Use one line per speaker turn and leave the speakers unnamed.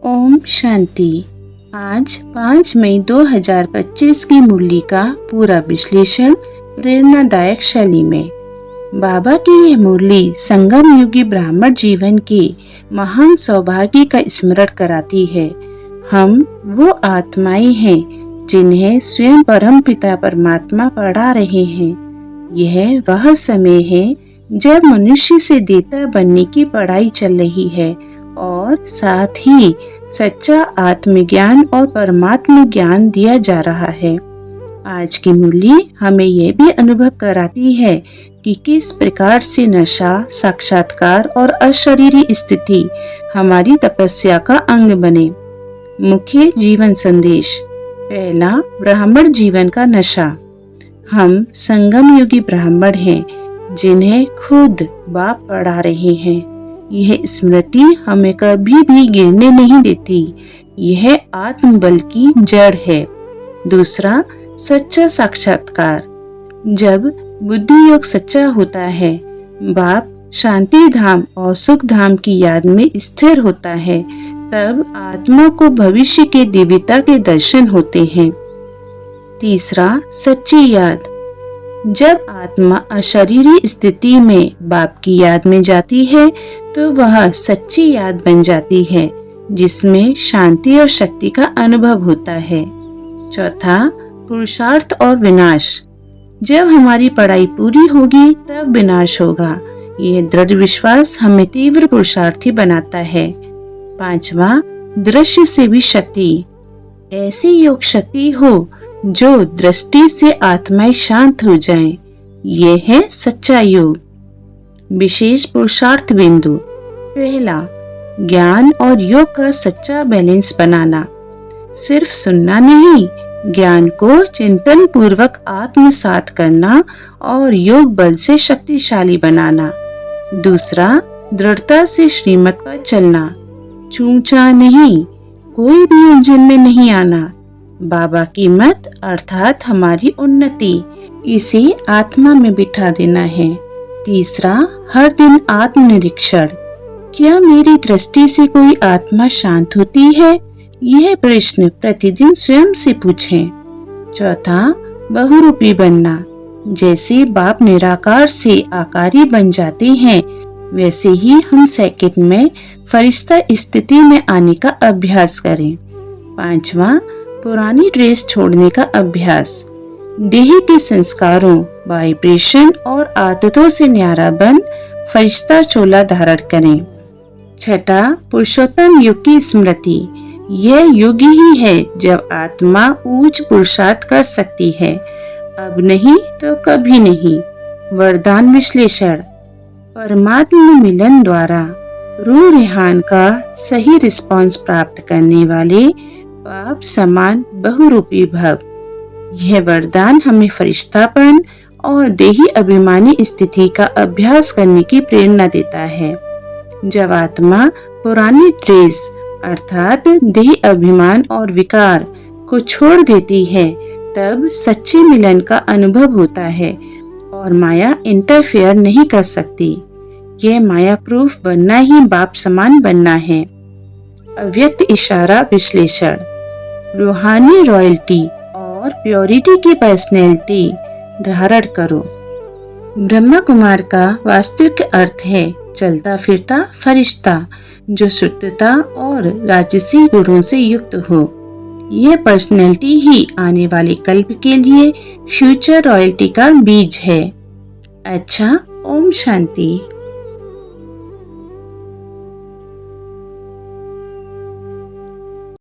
ओम शांति। आज 5 मई 2025 की मुरली का पूरा विश्लेषण प्रेरणादायक शैली में। बाबा की यह मुरली संगम युगी ब्राह्मण जीवन के महान सौभाग्य का स्मरण कराती है। हम वो आत्माएं हैं जिन्हें स्वयं परम पिता परमात्मा पढ़ा रहे हैं। यह वह समय है जब मनुष्य से देवता बनने की पढ़ाई चल रही है और साथ ही सच्चा आत्मज्ञान और परमात्म ज्ञान दिया जा रहा है। आज की मुरली हमें यह भी अनुभव कराती है कि किस प्रकार से नशा, साक्षात्कार और अशरीरी स्थिति हमारी तपस्या का अंग बने। मुख्य जीवन संदेश। पहला, ब्राह्मण जीवन का नशा। हम संगम युगी ब्राह्मण हैं जिन्हें खुद बाप पढ़ा रहे हैं। यह स्मृति हमें कभी भी गिरने नहीं देती। यह आत्मबल की जड़ है। दूसरा, सच्चा साक्षात्कार। जब बुद्धि योग सच्चा होता है, बाप शांति धाम और सुख धाम की याद में स्थिर होता है, तब आत्मा को भविष्य के दिव्यता के दर्शन होते हैं। तीसरा, सच्ची याद। जब आत्मा अशरीरी स्थिति में बाप की याद में जाती है तो वह सच्ची याद बन जाती है जिसमें शांति और शक्ति का अनुभव होता है। चौथा, पुरुषार्थ और विनाश। जब हमारी पढ़ाई पूरी होगी तब विनाश होगा। यह दृढ़ विश्वास हमें तीव्र पुरुषार्थी बनाता है। पांचवा, दृश्य से भी शक्ति। ऐसी योग शक्ति हो जो दृष्टि से आत्माएं शांत हो जाएं। यह है सच्चा योग। विशेष पुरुषार्थ बिंदु। पहला, ज्ञान और योग का सच्चा बैलेंस बनाना। सिर्फ सुनना नहीं, ज्ञान को चिंतन पूर्वक आत्मसात करना और योग बल से शक्तिशाली बनाना। दूसरा, दृढ़ता से श्रीमत पर चलना। चूचा नहीं, कोई भी उलझन में नहीं आना। बाबा की मत अर्थात हमारी उन्नति, इसे आत्मा में बिठा देना है। तीसरा, हर दिन आत्मनिरीक्षण। क्या मेरी दृष्टि से कोई आत्मा शांत होती है? यह प्रश्न प्रतिदिन स्वयं से पूछें। चौथा, बहुरूपी बनना। जैसे बाप निराकार से आकारी बन जाते हैं, वैसे ही हम सेकंड में फरिश्ता स्थिति में आने का अभ्यास करें। पांचवा, पुरानी ड्रेस छोड़ने का अभ्यास। देह के संस्कारों, वाइब्रेशन और आदतों से न्यारा बन फरिश्ता चोला धारण करें। छठा, पुरुषोत्तम युग की स्मृति। यह युग ही है जब आत्मा उच्च पुरुषार्थ कर सकती है। अब नहीं तो कभी नहीं। वरदान विश्लेषण। परमात्मा मिलन द्वारा रूह रेहान का सही रिस्पांस प्राप्त करने वाले बाप समान बहुरूपी भव। यह वरदान हमें फरिश्तापन और देही अभिमानी स्थिति का अभ्यास करने की प्रेरणा देता है। जब आत्मा पुरानी ड्रेस अर्थात देही अभिमान और विकार को छोड़ देती है, तब सच्चे मिलन का अनुभव होता है और माया इंटरफेयर नहीं कर सकती। यह माया प्रूफ बनना ही बाप समान बनना है। अव्यक्त इशारा विश्लेषण। रूहानी रॉयल्टी और प्योरिटी की पर्सनैलिटी धारण करो। ब्रह्मा कुमार का वास्तविक अर्थ है चलता फिरता फरिश्ता जो शुद्धता और राजसी गुणों से युक्त हो। यह पर्सनैलिटी ही आने वाले कल्प के लिए फ्यूचर रॉयल्टी का बीज है। अच्छा, ओम शांति।